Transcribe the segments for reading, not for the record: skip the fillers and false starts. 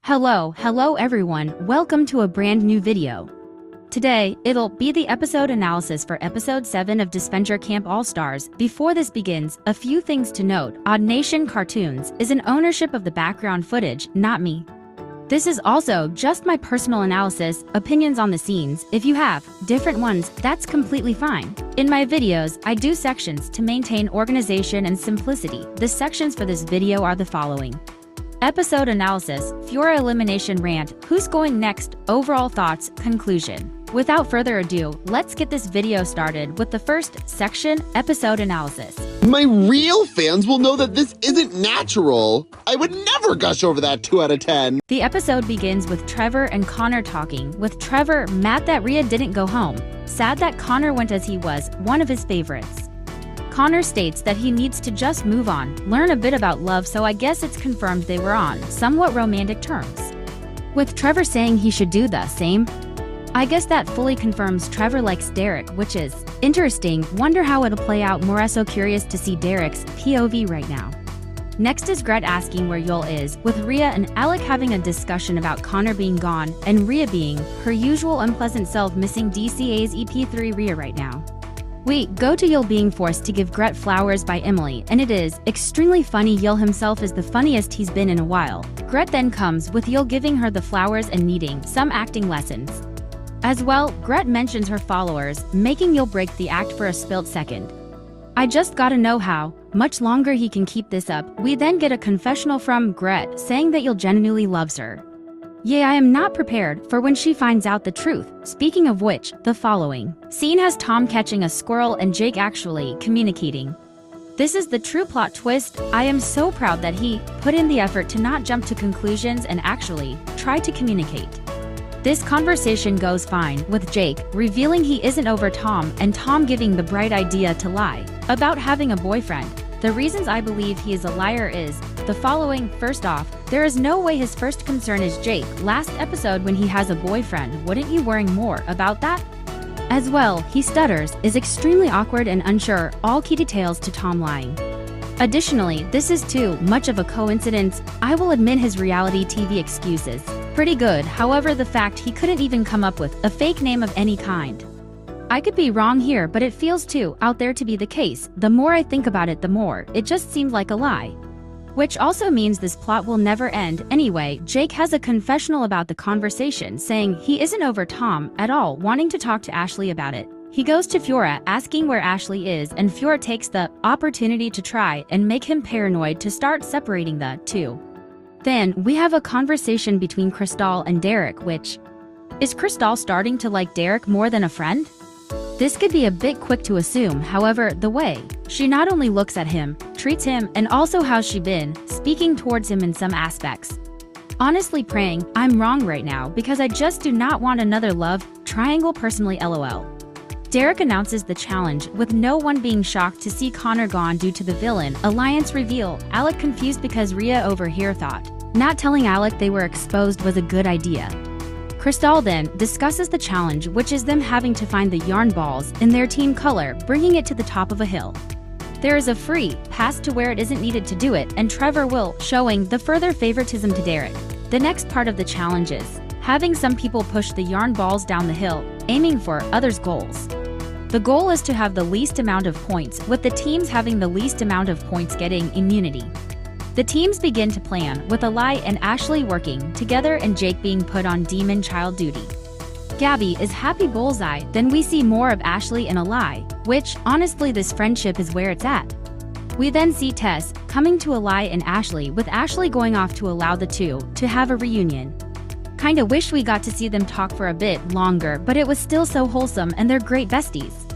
Hello everyone, welcome to a brand new video. Today, it'll be the episode analysis for episode 7 of Disventure Camp All-Stars. Before this begins, a few things to note. Odd Nation Cartoons is an ownership of the background footage, not me. This is also just my personal analysis, opinions on the scenes. If you have different ones, that's completely fine. In my videos, I do sections to maintain organization and simplicity. The sections for this video are the following. Episode analysis, FIORE Elimination Rant, who's going next, overall thoughts, conclusion. Without further ado, let's get this video started with the first section, episode analysis. My real fans will know that this isn't natural. I would never gush over that 2 out of 10. The episode begins with Trevor and Connor talking, with Trevor mad that Rhea didn't go home, sad that Connor went as he was, one of his favorites. Connor states that he needs to just move on, learn a bit about love, so I guess it's confirmed they were on somewhat romantic terms. With Trevor saying he should do the same. I guess that fully confirms Trevor likes Derek, which is interesting. Wonder how it'll play out. More so curious to see Derek's POV right now. Next is Gret asking where Yul is, with Rhea and Alec having a discussion about Connor being gone and Rhea being her usual unpleasant self, missing DCA's EP3 Rhea right now. We go to Yul being forced to give Gret flowers by Emily, and it is extremely funny. Yul himself is the funniest he's been in a while. Gret then comes with Yul giving her the flowers and needing some acting lessons. As well, Gret mentions her followers, making Yul break the act for a split second. I just gotta know how much longer he can keep this up. We then get a confessional from Gret saying that Yul genuinely loves her. Yeah, I am not prepared for when she finds out the truth. Speaking of which, the following scene has Tom catching a squirrel and Jake actually communicating. This is the true plot twist. I am so proud that he put in the effort to not jump to conclusions and actually try to communicate. This conversation goes fine, with Jake revealing he isn't over Tom and Tom giving the bright idea to lie about having a boyfriend. The reasons I believe he is a liar is the following. First off, there is no way his first concern is Jake. Last episode when he has a boyfriend, wouldn't you worrying more about that? As well, he stutters, is extremely awkward and unsure, all key details to Tom lying. Additionally, this is too much of a coincidence. I will admit his reality TV excuses pretty good, however the fact he couldn't even come up with a fake name of any kind. I could be wrong here, but it feels too out there to be the case. The more I think about it, the more it just seemed like a lie. Which also means this plot will never end. Anyway, Jake has a confessional about the conversation, saying he isn't over Tom at all, wanting to talk to Ashley about it. He goes to FIORE asking where Ashley is, and FIORE takes the opportunity to try and make him paranoid to start separating the two. Then, we have a conversation between Crystal and Derek, which is Crystal starting to like Derek more than a friend? This could be a bit quick to assume, however, the way she not only looks at him, treats him, and also how she been speaking towards him in some aspects. Honestly praying I'm wrong right now because I just do not want another love triangle personally, lol. Derek announces the challenge, with no one being shocked to see Connor gone due to the villain alliance reveal. Alec confused because Rhea over here thought not telling Alec they were exposed was a good idea. Crystal then discusses the challenge, which is them having to find the yarn balls in their team color, bringing it to the top of a hill. There is a free pass to where it isn't needed to do it, and Trevor will showing the further favoritism to Derek. The next part of the challenge is having some people push the yarn balls down the hill, aiming for others' goals. The goal is to have the least amount of points, with the teams having the least amount of points getting immunity. The teams begin to plan, with Eli and Ashley working together and Jake being put on demon child duty. Gabby is happy bullseye, then we see more of Ashley and Eli, which, honestly, this friendship is where it's at. We then see Tess coming to Eli and Ashley, with Ashley going off to allow the two to have a reunion. Kinda wish we got to see them talk for a bit longer, but it was still so wholesome and they're great besties.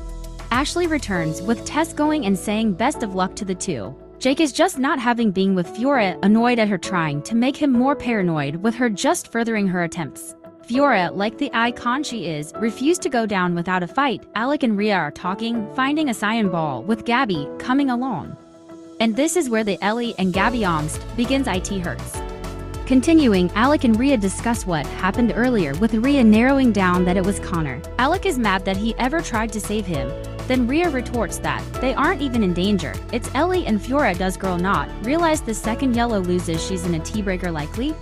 Ashley returns, with Tess going and saying best of luck to the two. Jake is just not having being with FIORE, annoyed at her trying to make him more paranoid, with her just furthering her attempts. FIORE, like the icon she is, refused to go down without a fight. Alec and Rhea are talking, finding a cyan ball, with Gabby coming along. And this is where the Ellie and Gabby angst begins. It hurts. Continuing, Alec and Rhea discuss what happened earlier, with Rhea narrowing down that it was Connor. Alec is mad that he ever tried to save him. Then Rhea retorts that they aren't even in danger. It's Ellie and FIORE. Does girl not realize the second Yellow loses she's in a tea breaker likely?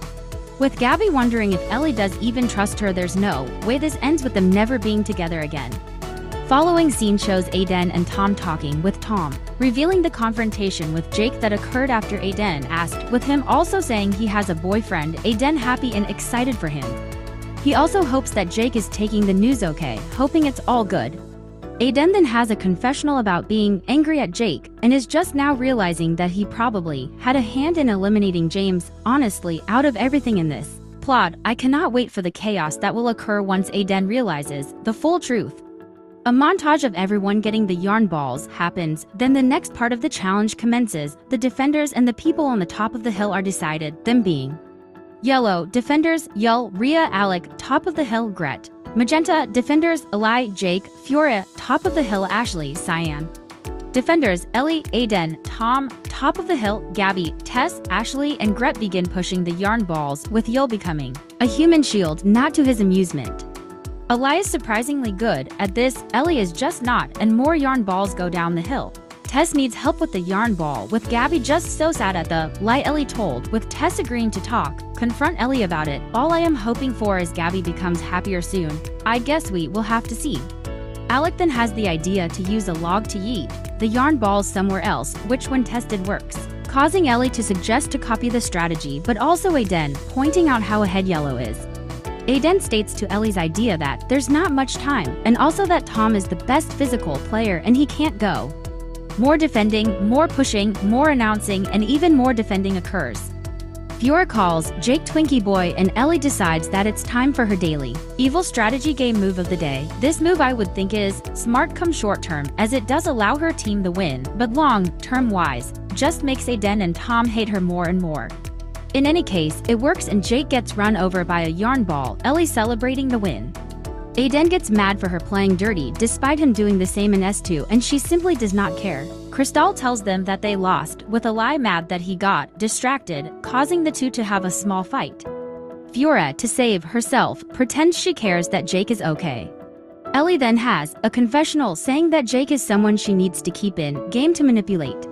With Gabby wondering if Ellie does even trust her, there's no way this ends with them never being together again. Following scene shows Aiden and Tom talking, with Tom revealing the confrontation with Jake that occurred after Aiden asked, with him also saying he has a boyfriend. Aiden happy and excited for him. He also hopes that Jake is taking the news okay, hoping it's all good. Aiden then has a confessional about being angry at Jake and is just now realizing that he probably had a hand in eliminating James. Honestly, out of everything in this plot, I cannot wait for the chaos that will occur once Aiden realizes the full truth. A montage of everyone getting the yarn balls happens, then the next part of the challenge commences. The defenders and the people on the top of the hill are decided, them being yellow, defenders, Yell, Rhea, Alec, top of the hill, Gret. Magenta, defenders, Eli, Jake, Fiore, top of the hill, Ashley, Cyan. Defenders, Ellie, Aiden, Tom, top of the hill, Gabby, Tess, Ashley, and Gret begin pushing the yarn balls, with Yell becoming a human shield, not to his amusement. Eli is surprisingly good at this, Ellie is just not, and more yarn balls go down the hill. Tess needs help with the yarn ball, with Gabby just so sad at the lie Ellie told, with Tess agreeing to confront Ellie about it. All I am hoping for is Gabby becomes happier soon. I guess we will have to see. Alec then has the idea to use a log to yeet the yarn balls somewhere else, which when tested works, causing Ellie to suggest to copy the strategy, but also Aiden pointing out how ahead Yellow is. Aiden states to Ellie's idea that there's not much time, and also that Tom is the best physical player and he can't go. More defending, more pushing, more announcing, and even more defending occurs. Fiore calls Jake Twinkie Boy and Ellie decides that it's time for her daily evil strategy game move of the day. This move I would think is smart come short term, as it does allow her team the win, but long term wise, just makes Aiden and Tom hate her more and more. In any case, it works and Jake gets run over by a yarn ball, Ellie celebrating the win. Aiden gets mad for her playing dirty despite him doing the same in S2, and she simply does not care. Crystal tells them that they lost, with Eli mad that he got distracted, causing the two to have a small fight. Fiore, to save herself, pretends she cares that Jake is okay. Ellie then has a confessional saying that Jake is someone she needs to keep in game to manipulate.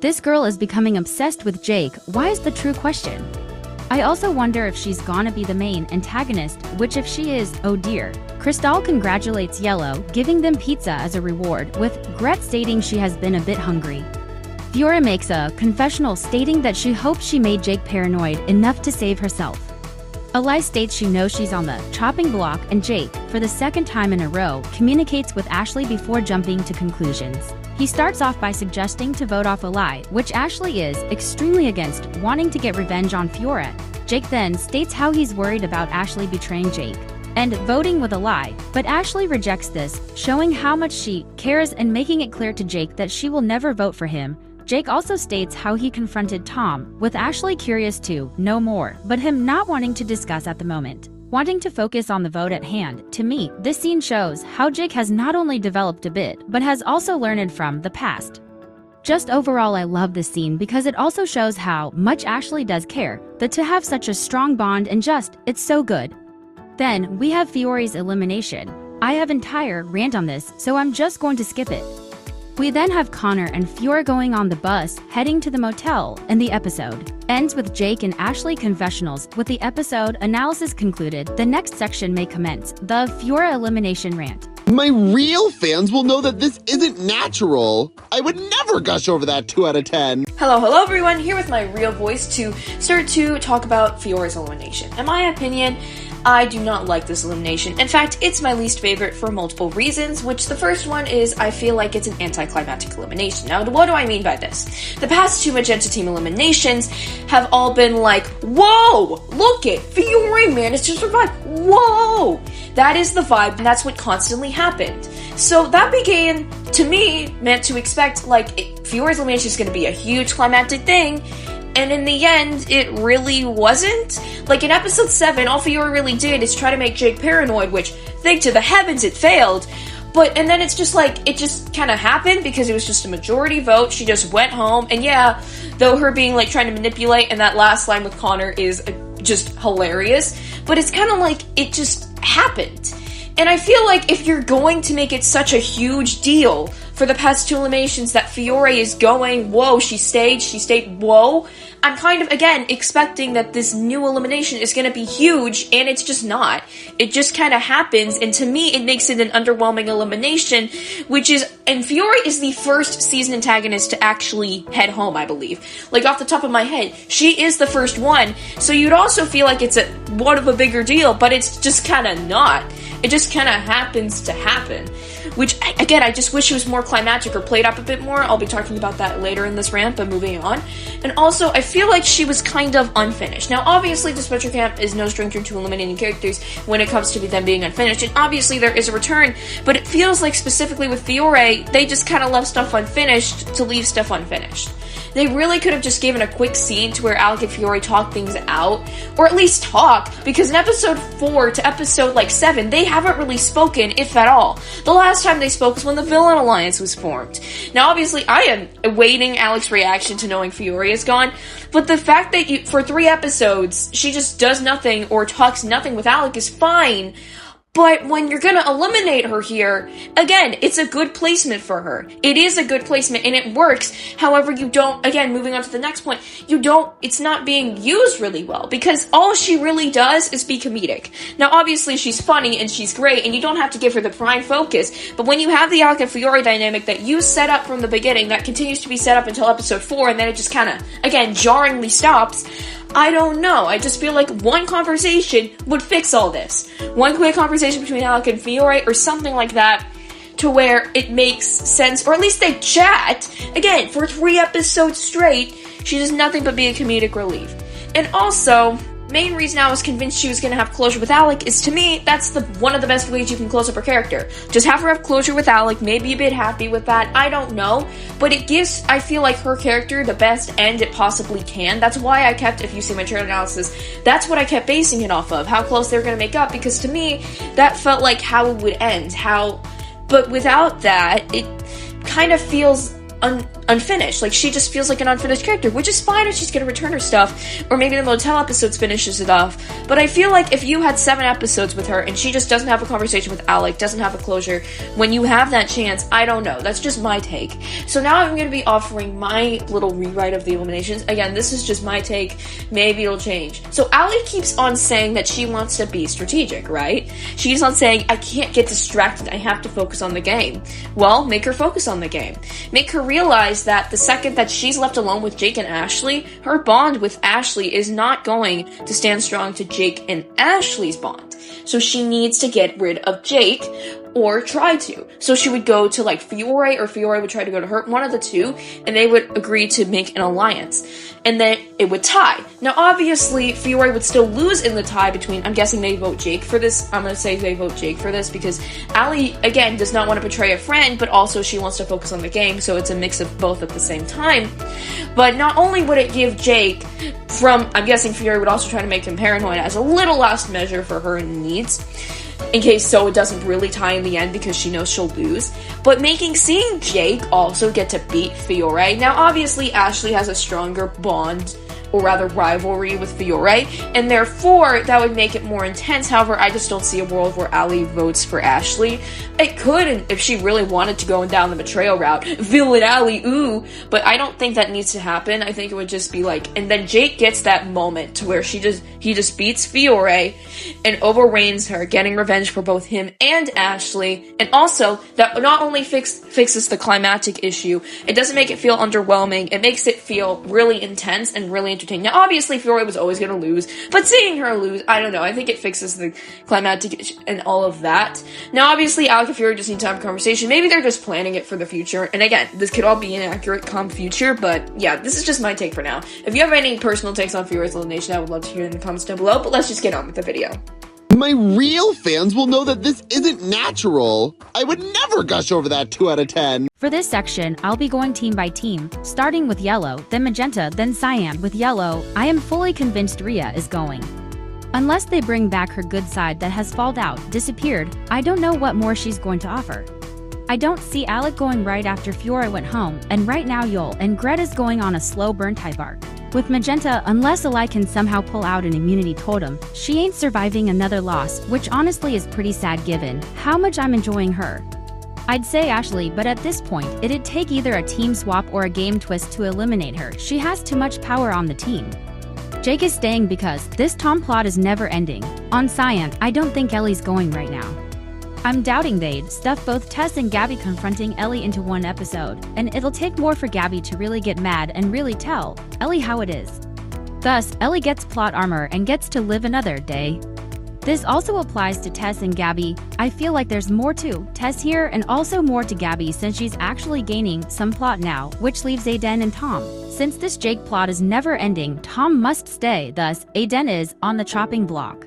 This girl is becoming obsessed with Jake. Why is the true question? I also wonder if she's gonna be the main antagonist, which if she is, oh dear. Crystal congratulates Yellow, giving them pizza as a reward, with Gret stating she has been a bit hungry. Fiore makes a confessional stating that she hopes she made Jake paranoid enough to save herself. Eli states she knows she's on the chopping block, and Jake, for the second time in a row, communicates with Ashley before jumping to conclusions. He starts off by suggesting to vote off Eli, which Ashley is extremely against, wanting to get revenge on Fiore. Jake then states how he's worried about Ashley betraying Jake and voting with Eli, but Ashley rejects this, showing how much she cares and making it clear to Jake that she will never vote for him. Jake also states how he confronted Tom, with Ashley curious to know more, but him not wanting to discuss at the moment. Wanting to focus on the vote at hand, to me, this scene shows how Jake has not only developed a bit, but has also learned from the past. Just overall, I love this scene because it also shows how much Ashley does care, but to have such a strong bond and just, it's so good. Then, we have Fiore's elimination. I have entire rant on this, so I'm just going to skip it. We then have Connor and Fiore going on the bus, heading to the motel, and the episode ends with Jake and Ashley confessionals. With the episode analysis concluded, the next section may commence, the Fiore Elimination Rant. My real fans will know that this isn't natural. I would never gush over that 2 out of 10. Hello everyone, here with my real voice to start to talk about Fiore's elimination. In my opinion, I do not like this elimination. In fact, it's my least favorite for multiple reasons, which the first one is I feel like it's an anticlimactic elimination. Now, what do I mean by this? The past 2 Magenta Team eliminations have all been like, whoa, look it, Fiore managed to survive, whoa! That is the vibe, and that's what constantly happened. So that began, to me, meant to expect, like, Fiore's elimination is going to be a huge climactic thing, and in the end, it really wasn't. Like, in episode 7, all Fiore really did is try to make Jake paranoid, which, thank to the heavens, it failed. And then it's just like, it just kind of happened because it was just a majority vote. She just went home, and yeah, though her being, like, trying to manipulate, and that last line with Connor is just hilarious, but it's kind of like, it just happened. And I feel like if you're going to make it such a huge deal for the past 2 eliminations that Fiore is going, whoa, she stayed, whoa. I'm kind of, again, expecting that this new elimination is going to be huge, and it's just not. It just kind of happens, and to me, it makes it an underwhelming elimination, and Fiore is the first season antagonist to actually head home, I believe. Like, off the top of my head, she is the first one, so you'd also feel like it's one of a bigger deal, but it's just kind of not. It just kind of happens to happen. Which, again, I just wish it was more climactic or played up a bit more. I'll be talking about that later in this rant, but moving on. And also, I feel like she was kind of unfinished. Now, obviously, Disventure Camp is no stranger to eliminating characters when it comes to them being unfinished, and obviously there is a return, but it feels like, specifically with Fiore, they just kind of left stuff unfinished to leave stuff unfinished. They really could have just given a quick scene to where Alec and Fiore talk things out, or at least talk, because in episode 4 to episode, 7, they haven't really spoken, if at all. The last time they spoke was when the Villain Alliance was formed. Now, obviously, I am awaiting Alec's reaction to knowing Fiore is gone, but the fact that for 3 episodes, she just does nothing or talks nothing with Alec is fine. But when you're gonna eliminate her here, again, it's a good placement for her. It is a good placement, and it works. However, you don't, again, moving on to the next point, it's not being used really well, because all she really does is be comedic. Now, obviously, she's funny, and she's great, and you don't have to give her the prime focus, but when you have the Alec and Fiore dynamic that you set up from the beginning, that continues to be set up until episode 4, and then it just kinda, again, jarringly stops, I don't know. I just feel like one conversation would fix all this. One quick conversation between Alec and Fiore or something like that to where it makes sense, or at least they chat. Again, for 3 episodes straight, she does nothing but be a comedic relief. And also, main reason I was convinced she was going to have closure with Alec is, to me, that's one of the best ways you can close up her character. Just have her have closure with Alec, maybe a bit happy with that, I don't know, but it gives, I feel like, her character the best end it possibly can. That's why I kept, if you see my trailer analysis, that's what I kept basing it off of, how close they were going to make up, because to me, that felt like how it would end, but without that, it kind of feels unfinished. Like, she just feels like an unfinished character, which is fine if she's gonna return her stuff, or maybe the motel episodes finishes it off, but I feel like if you had 7 episodes with her and she just doesn't have a conversation with Alec, doesn't have a closure, when you have that chance, I don't know, that's just my take. So now I'm gonna be offering my little rewrite of the eliminations. Again, this is just my take, maybe it'll change. So Alec keeps on saying that she wants to be strategic, right? She keeps on saying, I can't get distracted, I have to focus on the game. Well, make her focus on the game. Make her realize that the second that she's left alone with Jake and Ashley, her bond with Ashley is not going to stand strong to Jake and Ashley's bond. So she needs to get rid of Jake, or try to. So she would go to Fiore, or Fiore would try to go to her, one of the two, and they would agree to make an alliance. And then it would tie. Now obviously, Fiore would still lose in the tie between, I'm guessing they vote Jake for this, I'm gonna say they vote Jake for this, because Allie, again, does not want to betray a friend, but also she wants to focus on the game, so it's a mix of both at the same time. But not only would it give Jake I'm guessing Fiore would also try to make him paranoid as a little last measure for her needs, in case so it doesn't really tie in the end because she knows she'll lose, but seeing Jake also get to beat Fiore. Now obviously Ashley has a stronger bond, or rather rivalry, with Fiore, and therefore that would make it more intense. However, I just don't see a world where Allie votes for Ashley. It could, if she really wanted to go down the betrayal route, villain Allie, ooh, but I don't think that needs to happen. I think it would just be and then Jake gets that moment to where he just beats Fiore and overreigns her, getting revenge for both him and Ashley, and also that not only fixes the climactic issue, it doesn't make it feel underwhelming, it makes it feel really intense and really entertaining. Now obviously Fiore was always going to lose, but seeing her lose, I don't know, I think it fixes the climactic issue and all of that. Now obviously Alec and Fiore just need to have a conversation, maybe they're just planning it for the future, and again, this could all be inaccurate come future, but yeah, this is just my take for now. If you have any personal takes on Fiore's elimination, I would love to hear in the comments down below, but let's just get on with the video. My real fans will know that this isn't natural. I would never gush over that 2 out of 10. For this section, I'll be going team by team, starting with yellow, then magenta, then cyan. With yellow, I am fully convinced Rhea is going. Unless they bring back her good side that has fallen out, disappeared, I don't know what more she's going to offer. I don't see Alec going right after Fiore went home, and right now Yul and Greta's going on a slow burn type arc. With magenta, unless Eli can somehow pull out an immunity totem, she ain't surviving another loss, which honestly is pretty sad given how much I'm enjoying her. I'd say Ashley, but at this point, it'd take either a team swap or a game twist to eliminate her. She has too much power on the team. Jake is staying because this Tom plot is never ending. On Cyan, I don't think Ellie's going right now. I'm doubting they'd stuff both Tess and Gabby confronting Ellie into one episode, and it'll take more for Gabby to really get mad and really tell Ellie how it is. Thus, Ellie gets plot armor and gets to live another day. This also applies to Tess and Gabby. I feel like there's more to Tess here and also more to Gabby since she's actually gaining some plot now, which leaves Aiden and Tom. Since this Jake plot is never ending, Tom must stay, thus, Aiden is on the chopping block.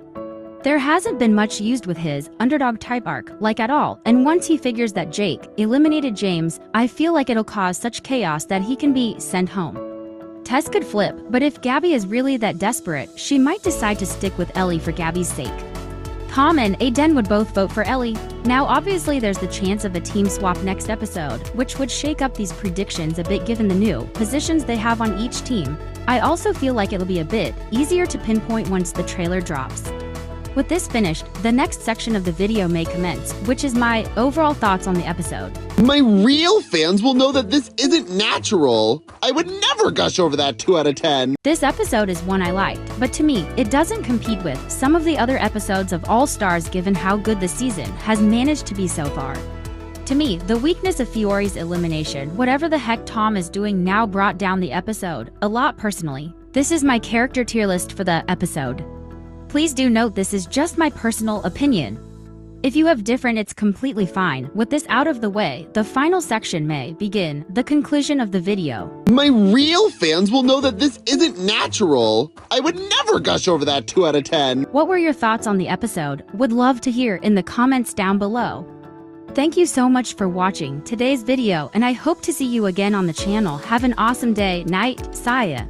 There hasn't been much used with his underdog type arc, like at all, and once he figures that Jake eliminated James, I feel like it'll cause such chaos that he can be sent home. Tess could flip, but if Gabby is really that desperate, she might decide to stick with Ellie for Gabby's sake. Tom and Aiden would both vote for Ellie. Now obviously there's the chance of a team swap next episode, which would shake up these predictions a bit given the new positions they have on each team. I also feel like it'll be a bit easier to pinpoint once the trailer drops. With this finished, the next section of the video may commence, which is my overall thoughts on the episode. My real fans will know that this isn't natural. I would never gush over that 2 out of 10. This episode is one I liked, but to me, it doesn't compete with some of the other episodes of All Stars given how good the season has managed to be so far. To me, the weakness of Fiore's elimination, whatever the heck Tom is doing now, brought down the episode a lot personally. This is my character tier list for the episode. Please do note this is just my personal opinion. If you have different, it's completely fine. With this out of the way, the final section may begin the conclusion of the video. My real fans will know that this isn't natural. I would never gush over that 2 out of 10. What were your thoughts on the episode? Would love to hear in the comments down below. Thank you so much for watching today's video, and I hope to see you again on the channel. Have an awesome day, night, Saya.